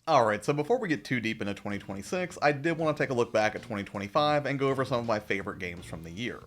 Alright, so before we get too deep into 2026, I did want to take a look back at 2025 and go over some of my favorite games from the year.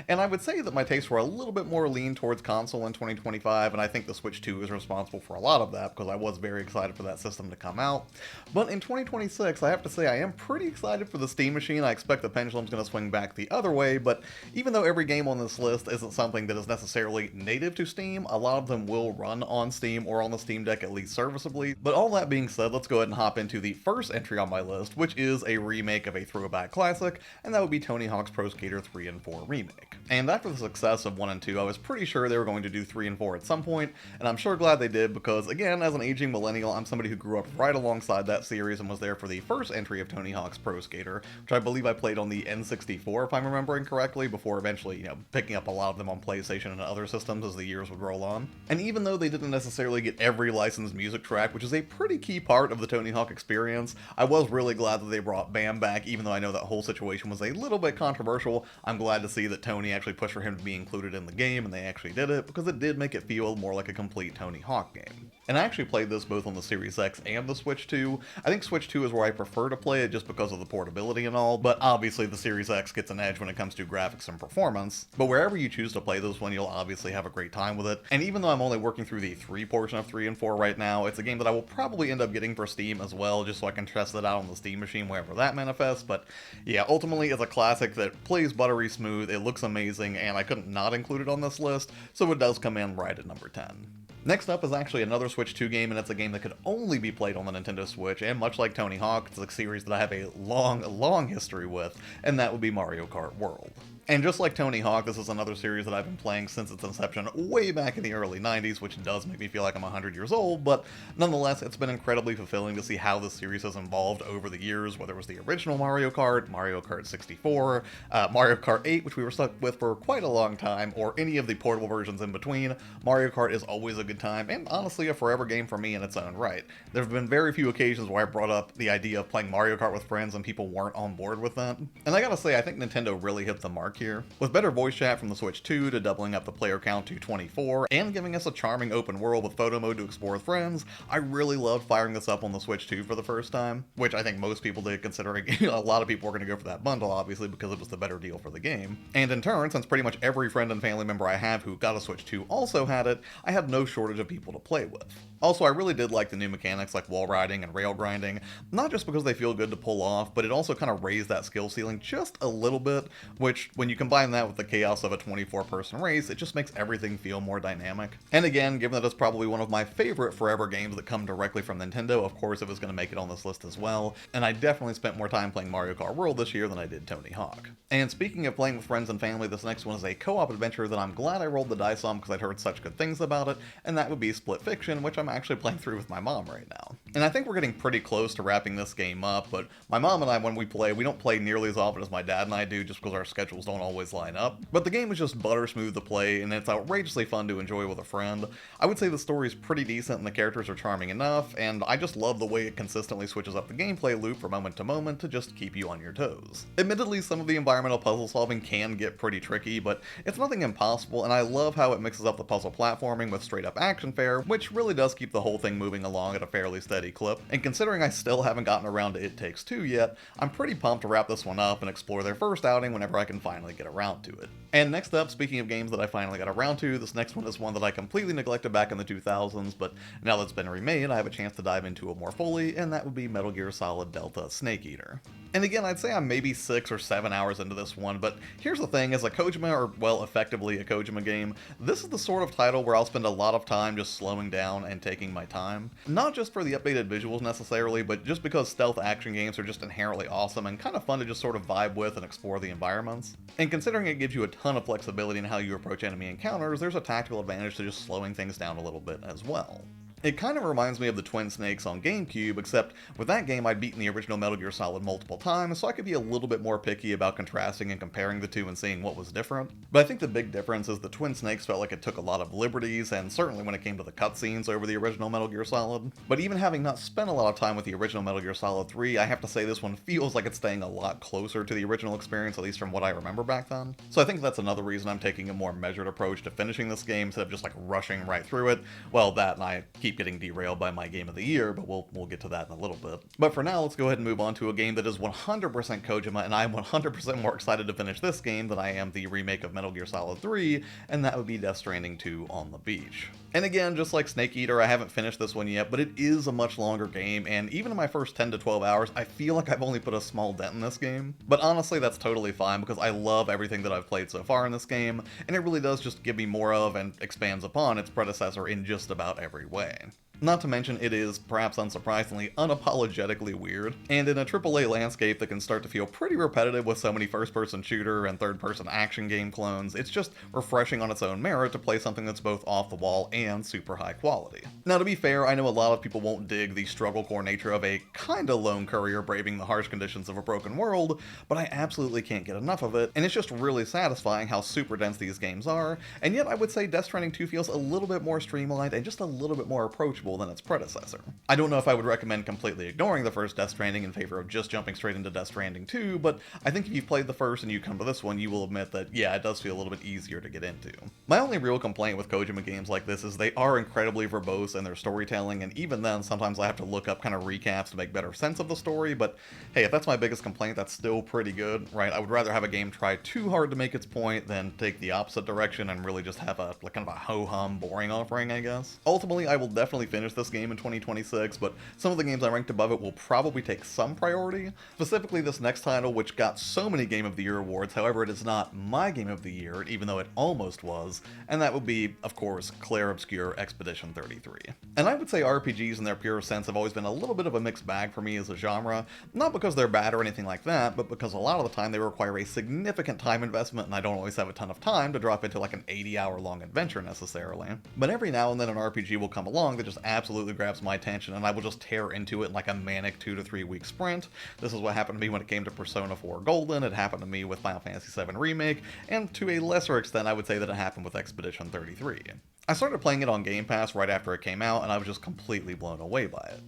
And I would say that my tastes were a little bit more lean towards console in 2025, and I think the Switch 2 is responsible for a lot of that because I was very excited for that system to come out. But in 2026, I have to say I am pretty excited for the Steam machine. I expect the pendulum's going to swing back the other way, but even though every game on this list isn't something that is necessarily native to Steam, a lot of them will run on Steam or on the Steam Deck at least serviceably. But all that being said, let's go ahead and hop into the first entry on my list, which is a remake of a throwback classic, and that would be Tony Hawk's Pro Skater 3 and 4 Remake. And after the success of 1 and 2, I was pretty sure they were going to do 3 and 4 at some point, and I'm sure glad they did because, again, as an aging millennial, I'm somebody who grew up right alongside that series and was there for the first entry of Tony Hawk's Pro Skater, which I believe I played on the N64 if I'm remembering correctly, before eventually, picking up a lot of them on PlayStation and other systems as the years would roll on. And even though they didn't necessarily get every licensed music track, which is a pretty key part of the Tony Hawk experience, I was really glad that they brought Bam back, even though I know that whole situation was a little bit controversial. I'm glad to see that Tony actually pushed for him to be included in the game, and they actually did it, because it did make it feel more like a complete Tony Hawk game. And I actually played this both on the Series X and the Switch 2. I think Switch 2 is where I prefer to play it just because of the portability and all, but obviously the Series X gets an edge when it comes to graphics and performance. But wherever you choose to play this one, you'll obviously have a great time with it. And even though I'm only working through the 3 portion of 3 and 4 right now, it's a game that I will probably end up getting for Steam as well, just so I can test it out on the Steam machine wherever that manifests. But yeah, ultimately it's a classic that plays buttery smooth, it looks amazing, and I couldn't not include it on this list, so it does come in right at number 10. Next up is actually another Switch 2 game, and it's a game that could only be played on the Nintendo Switch, and much like Tony Hawk, it's a series that I have a long history with, and that would be Mario Kart World. And just like Tony Hawk, this is another series that I've been playing since its inception way back in the early 90s, which does make me feel like I'm 100 years old, but nonetheless, it's been incredibly fulfilling to see how this series has evolved over the years, whether it was the original Mario Kart 64, Mario Kart 8, which we were stuck with for quite a long time, or any of the portable versions in between. Mario Kart is always a good time, and honestly a forever game for me in its own right. There have been very few occasions where I brought up the idea of playing Mario Kart with friends and people weren't on board with that. And I gotta say, I think Nintendo really hit the mark here. With better voice chat from the Switch 2 to doubling up the player count to 24, and giving us a charming open world with photo mode to explore with friends, I really loved firing this up on the Switch 2 for the first time, which I think most people did, considering a lot of people were going to go for that bundle, obviously, because it was the better deal for the game. And in turn, since pretty much every friend and family member I have who got a Switch 2 also had it, I had no shortage of people to play with. Also, I really did like the new mechanics like wall riding and rail grinding, not just because they feel good to pull off, but it also kind of raised that skill ceiling just a little bit, which, when you combine that with the chaos of a 24-person race, it just makes everything feel more dynamic. And again, given that it's probably one of my favorite forever games that come directly from Nintendo, of course it was going to make it on this list as well, and I definitely spent more time playing Mario Kart World this year than I did Tony Hawk. And speaking of playing with friends and family, this next one is a co-op adventure that I'm glad I rolled the dice on because I'd heard such good things about it, and that would be Split Fiction, which I'm actually playing through with my mom right now. And I think we're getting pretty close to wrapping this game up, but my mom and I, when we play, we don't play nearly as often as my dad and I do just because our schedules don't always line up. But the game is just butter smooth to play, and it's outrageously fun to enjoy with a friend. I would say the story is pretty decent and the characters are charming enough, and I just love the way it consistently switches up the gameplay loop from moment to moment to just keep you on your toes. Admittedly, some of the environmental puzzle solving can get pretty tricky, but it's nothing impossible, and I love how it mixes up the puzzle platforming with straight up action fare, which really does keep the whole thing moving along at a fairly steady clip. And considering I still haven't gotten around to It Takes Two yet, I'm pretty pumped to wrap this one up and explore their first outing whenever I can finally get around to it. And next up, speaking of games that I finally got around to, this next one is one that I completely neglected back in the 2000s, but now that it's been remade, I have a chance to dive into it more fully, and that would be Metal Gear Solid Delta Snake Eater. And again, I'd say I'm maybe 6 or 7 hours into this one, but here's the thing, as a Kojima, or well, effectively a Kojima game, this is the sort of title where I'll spend a lot of time just slowing down and taking my time. Not just for the updated visuals necessarily, but just because stealth action games are just inherently awesome and kind of fun to just sort of vibe with and explore the environments. And considering it gives you a ton of flexibility in how you approach enemy encounters, there's a tactical advantage to just slowing things down a little bit as well. It kind of reminds me of the Twin Snakes on GameCube, except with that game I'd beaten the original Metal Gear Solid multiple times, so I could be a little bit more picky about contrasting and comparing the two and seeing what was different. But I think the big difference is the Twin Snakes felt like it took a lot of liberties, and certainly when it came to the cutscenes over the original Metal Gear Solid. But even having not spent a lot of time with the original Metal Gear Solid 3, I have to say this one feels like it's staying a lot closer to the original experience, at least from what I remember back then. So I think that's another reason I'm taking a more measured approach to finishing this game instead of just like rushing right through it. Well, that and I keep keep getting derailed by my game of the year, but we'll get to that in a little bit. But for now, let's go ahead and move on to a game that is 100% Kojima, and I'm 100% more excited to finish this game than I am the remake of Metal Gear Solid 3, and that would be Death Stranding 2 on the beach. And again, just like Snake Eater, I haven't finished this one yet, but it is a much longer game, and even in my first 10 to 12 hours, I feel like I've only put a small dent in this game. But honestly, that's totally fine, because I love everything that I've played so far in this game, and it really does just give me more of and expands upon its predecessor in just about every way. Not to mention, it is, perhaps unsurprisingly, unapologetically weird, and in a AAA landscape that can start to feel pretty repetitive with so many first-person shooter and third-person action game clones, it's just refreshing on its own merit to play something that's both off the wall and super high quality. Now, to be fair, I know a lot of people won't dig the struggle core nature of a kinda lone courier braving the harsh conditions of a broken world, but I absolutely can't get enough of it, and it's just really satisfying how super dense these games are, and yet I would say Death Stranding 2 feels a little bit more streamlined and just a little bit more approachable than its predecessor. I don't know if I would recommend completely ignoring the first Death Stranding in favor of just jumping straight into Death Stranding 2, but I think if you've played the first and you come to this one, you will admit that, yeah, it does feel a little bit easier to get into. My only real complaint with Kojima games like this is they are incredibly verbose in their storytelling, and even then, sometimes I have to look up kind of recaps to make better sense of the story, but hey, if that's my biggest complaint, that's still pretty good, right? I would rather have a game try too hard to make its point than take the opposite direction and really just have a kind of a ho-hum boring offering, I guess. Ultimately, I will definitely finish this game in 2026, but some of the games I ranked above it will probably take some priority. Specifically this next title, which got so many Game of the Year awards, however it is not my Game of the Year, even though it almost was, and that would be, of course, Clair Obscur Expedition 33. And I would say RPGs in their pure sense have always been a little bit of a mixed bag for me as a genre, not because they're bad or anything like that, but because a lot of the time they require a significant time investment, and I don't always have a ton of time to drop into like an 80-hour long adventure necessarily. But every now and then an RPG will come along that just absolutely grabs my attention, and I will just tear into it in like a manic 2 to 3 week sprint. This is what happened to me when it came to Persona 4 Golden, it happened to me with Final Fantasy VII Remake, and to a lesser extent I would say that it happened with Expedition 33. I started playing it on Game Pass right after it came out, and I was just completely blown away by it.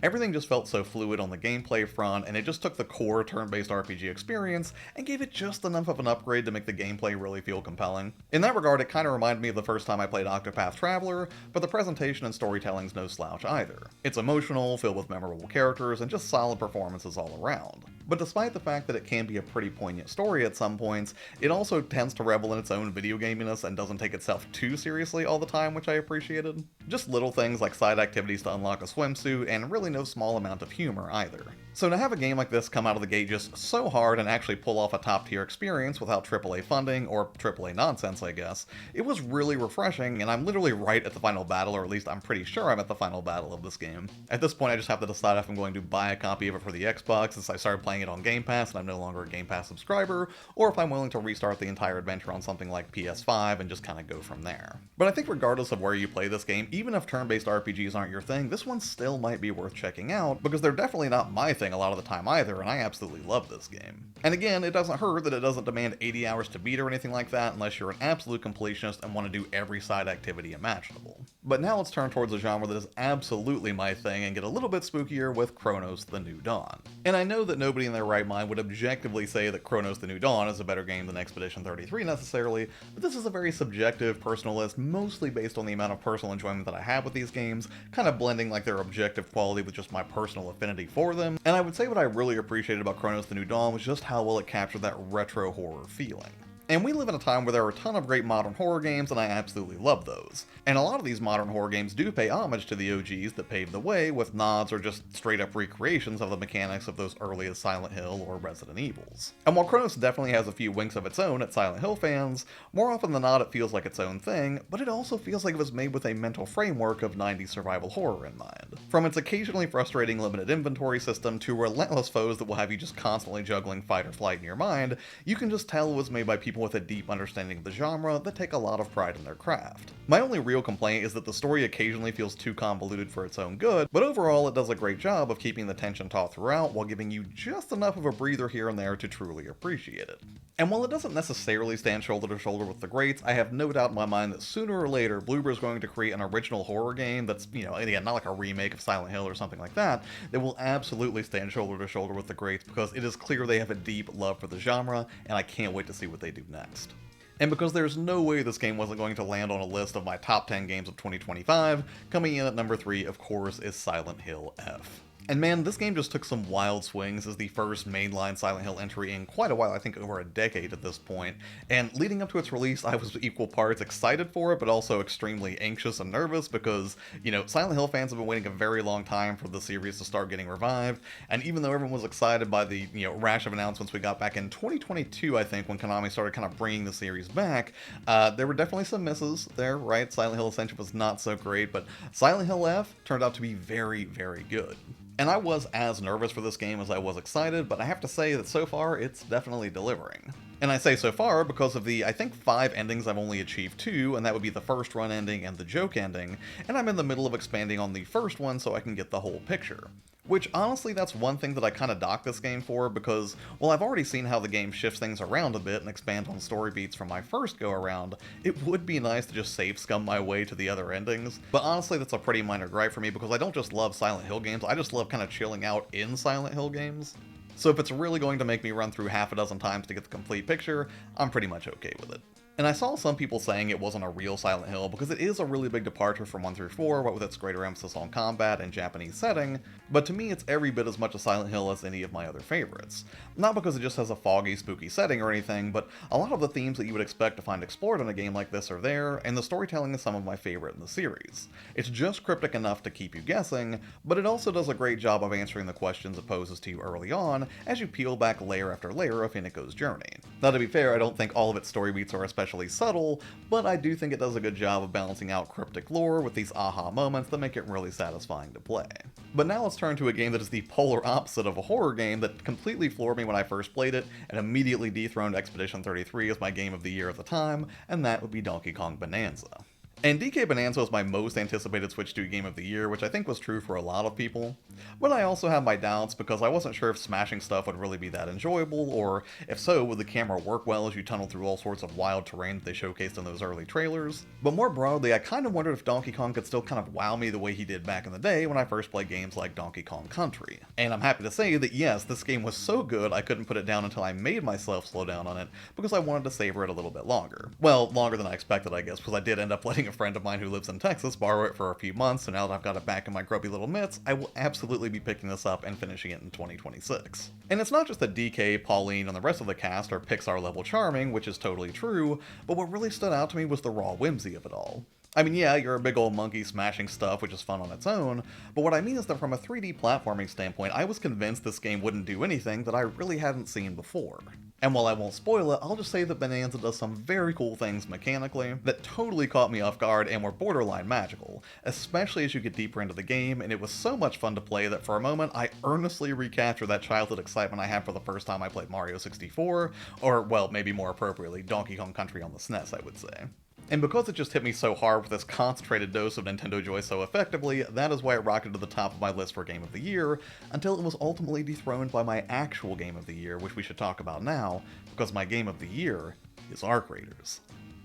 Everything just felt so fluid on the gameplay front, and it just took the core turn-based RPG experience and gave it just enough of an upgrade to make the gameplay really feel compelling. In that regard, it kind of reminded me of the first time I played Octopath Traveler, but the presentation and storytelling's no slouch either. It's emotional, filled with memorable characters, and just solid performances all around. But despite the fact that it can be a pretty poignant story at some points, it also tends to revel in its own video gaminess and doesn't take itself too seriously all the time, which I appreciated. Just little things like side activities to unlock a swimsuit, and really no small amount of humor either. So to have a game like this come out of the gate just so hard and actually pull off a top-tier experience without AAA funding, or AAA nonsense I guess, it was really refreshing, and I'm literally right at the final battle, or at least I'm pretty sure I'm at the final battle of this game. At this point I just have to decide if I'm going to buy a copy of it for the Xbox since I started playing it on Game Pass and I'm no longer a Game Pass subscriber, or if I'm willing to restart the entire adventure on something like PS5 and just kind of go from there. But I think regardless of where you play this game, even if turn-based RPGs aren't your thing, this one still might be worth checking out, because they're definitely not my thing a lot of the time either, and I absolutely love this game. And again, it doesn't hurt that it doesn't demand 80 hours to beat or anything like that unless you're an absolute completionist and want to do every side activity imaginable. But now let's turn towards a genre that is absolutely my thing and get a little bit spookier with Cronos: The New Dawn. And I know that nobody in their right mind would objectively say that Cronos: The New Dawn is a better game than Expedition 33 necessarily, but this is a very subjective, personal list, mostly based on the amount of personal enjoyment that I have with these games, kind of blending like their objective quality with just my personal affinity for them. And I would say what I really appreciated about Cronos: The New Dawn was just how well it captured that retro horror feeling. And we live in a time where there are a ton of great modern horror games, and I absolutely love those. And a lot of these modern horror games do pay homage to the OGs that paved the way, with nods or just straight up recreations of the mechanics of those earliest Silent Hill or Resident Evils. And while Cronos definitely has a few winks of its own at Silent Hill fans, more often than not it feels like its own thing, but it also feels like it was made with a mental framework of 90s survival horror in mind. From its occasionally frustrating limited inventory system to relentless foes that will have you just constantly juggling fight or flight in your mind, you can just tell it was made by people with a deep understanding of the genre that take a lot of pride in their craft. My only real complaint is that the story occasionally feels too convoluted for its own good, but overall it does a great job of keeping the tension taut throughout while giving you just enough of a breather here and there to truly appreciate it. And while it doesn't necessarily stand shoulder to shoulder with the greats, I have no doubt in my mind that sooner or later Bloober is going to create an original horror game that's, again, not like a remake of Silent Hill or something like that will absolutely stand shoulder to shoulder with the greats, because it is clear they have a deep love for the genre, and I can't wait to see what they do next. And because there's no way this game wasn't going to land on a list of my top 10 games of 2025, coming in at number 3, of course, is Silent Hill F. And man, this game just took some wild swings as the first mainline Silent Hill entry in quite a while, I think over a decade at this point. And leading up to its release, I was equal parts excited for it, but also extremely anxious and nervous because, Silent Hill fans have been waiting a very long time for the series to start getting revived. And even though everyone was excited by the, rash of announcements we got back in 2022, I think, when Konami started kind of bringing the series back, there were definitely some misses there, right? Silent Hill Ascension was not so great, but Silent Hill F turned out to be very, very good. And I was as nervous for this game as I was excited, but I have to say that so far, it's definitely delivering. And I say so far because of the, I think, 5 endings I've only achieved 2, and that would be the first run ending and the joke ending, and I'm in the middle of expanding on the first one so I can get the whole picture. Which, honestly, that's one thing that I kind of dock this game for, because, well, I've already seen how the game shifts things around a bit and expand on story beats from my first go-around. It would be nice to just save scum my way to the other endings, but honestly, that's a pretty minor gripe for me, because I don't just love Silent Hill games, I just love kind of chilling out in Silent Hill games. So if it's really going to make me run through half a dozen times to get the complete picture, I'm pretty much okay with it. And I saw some people saying it wasn't a real Silent Hill because it is a really big departure from 1 through 4, what with its greater emphasis on combat and Japanese setting, but to me it's every bit as much a Silent Hill as any of my other favorites. Not because it just has a foggy, spooky setting or anything, but a lot of the themes that you would expect to find explored in a game like this are there, and the storytelling is some of my favorite in the series. It's just cryptic enough to keep you guessing, but it also does a great job of answering the questions it poses to you early on as you peel back layer after layer of Hinako's journey. Now to be fair, I don't think all of its story beats are especially subtle, but I do think it does a good job of balancing out cryptic lore with these aha moments that make it really satisfying to play. But now let's turn to a game that is the polar opposite of a horror game that completely floored me when I first played it and immediately dethroned Expedition 33 as my game of the year at the time, and that would be Donkey Kong Bananza. And DK Bananza was my most anticipated Switch 2 game of the year, which I think was true for a lot of people. But I also have my doubts because I wasn't sure if smashing stuff would really be that enjoyable, or if so, would the camera work well as you tunnel through all sorts of wild terrain that they showcased in those early trailers. But more broadly, I kind of wondered if Donkey Kong could still kind of wow me the way he did back in the day when I first played games like Donkey Kong Country. And I'm happy to say that yes, this game was so good I couldn't put it down until I made myself slow down on it because I wanted to savor it a little bit longer. Well, longer than I expected, I guess, because I did end up letting a friend of mine who lives in Texas borrow it for a few months, so now that I've got it back in my grubby little mitts, I will absolutely be picking this up and finishing it in 2026. And it's not just that DK, Pauline, and the rest of the cast are Pixar-level charming, which is totally true, but what really stood out to me was the raw whimsy of it all. I mean, yeah, you're a big old monkey smashing stuff, which is fun on its own, but what I mean is that from a 3D platforming standpoint, I was convinced this game wouldn't do anything that I really hadn't seen before. And while I won't spoil it, I'll just say that Bananza does some very cool things mechanically that totally caught me off guard and were borderline magical, especially as you get deeper into the game, and it was so much fun to play that for a moment I earnestly recaptured that childhood excitement I had for the first time I played Mario 64, or, well, maybe more appropriately, Donkey Kong Country on the SNES, I would say. And because it just hit me so hard with this concentrated dose of Nintendo joy so effectively, that is why it rocketed to the top of my list for Game of the Year, until it was ultimately dethroned by my actual Game of the Year, which we should talk about now, because my Game of the Year is Arc Raiders.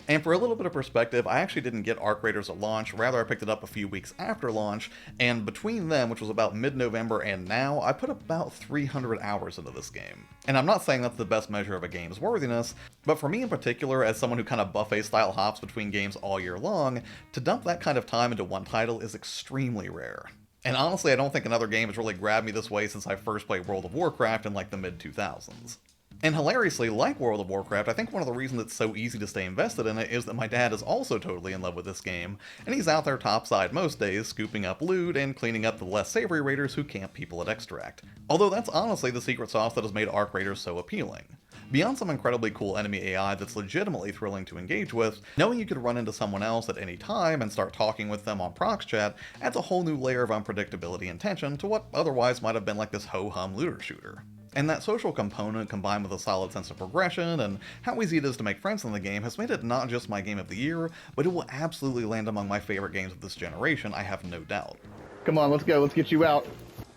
And for a little bit of perspective, I actually didn't get Arc Raiders at launch, rather I picked it up a few weeks after launch, and between them, which was about mid-November and now, I put about 300 hours into this game. And I'm not saying that's the best measure of a game's worthiness, but for me in particular, as someone who kind of buffet-style hops between games all year long, to dump that kind of time into one title is extremely rare. And honestly, I don't think another game has really grabbed me this way since I first played World of Warcraft in like the mid-2000s. And hilariously, like World of Warcraft, I think one of the reasons it's so easy to stay invested in it is that my dad is also totally in love with this game, and he's out there topside most days, scooping up loot and cleaning up the less savory raiders who camp people at Extract. Although that's honestly the secret sauce that has made Arc Raiders so appealing. Beyond some incredibly cool enemy AI that's legitimately thrilling to engage with, knowing you could run into someone else at any time and start talking with them on prox chat adds a whole new layer of unpredictability and tension to what otherwise might have been like this ho-hum looter shooter. And that social component, combined with a solid sense of progression and how easy it is to make friends in the game, has made it not just my game of the year, but it will absolutely land among my favorite games of this generation, I have no doubt. Come on, let's go. Let's get you out.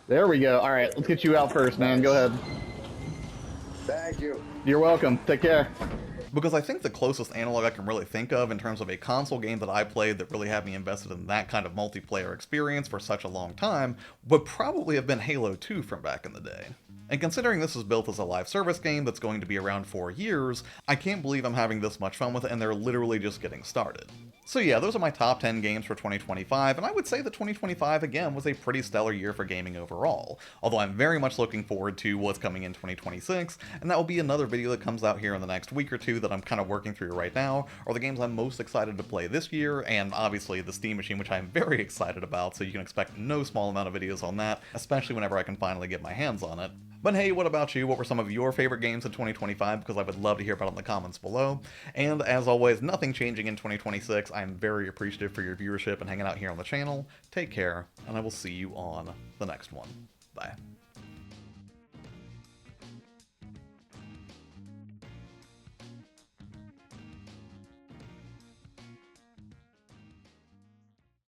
There we go. All right, let's get you out first, man. Go ahead. Thank you. You're welcome. Take care. Because I think the closest analog I can really think of in terms of a console game that I played that really had me invested in that kind of multiplayer experience for such a long time would probably have been Halo 2 from back in the day. And considering this is built as a live service game that's going to be around for years, I can't believe I'm having this much fun with it and they're literally just getting started. So yeah, those are my top 10 games for 2025, and I would say that 2025 again was a pretty stellar year for gaming overall, although I'm very much looking forward to what's coming in 2026, and that will be another video that comes out here in the next week or two that I'm kind of working through right now, are the games I'm most excited to play this year, and obviously the Steam Machine, which I'm very excited about, so you can expect no small amount of videos on that, especially whenever I can finally get my hands on it. But hey, what about you? What were some of your favorite games in 2025? Because I would love to hear about it in the comments below. And as always, nothing changing in 2026. I'm very appreciative for your viewership and hanging out here on the channel. Take care, and I will see you on the next one. Bye.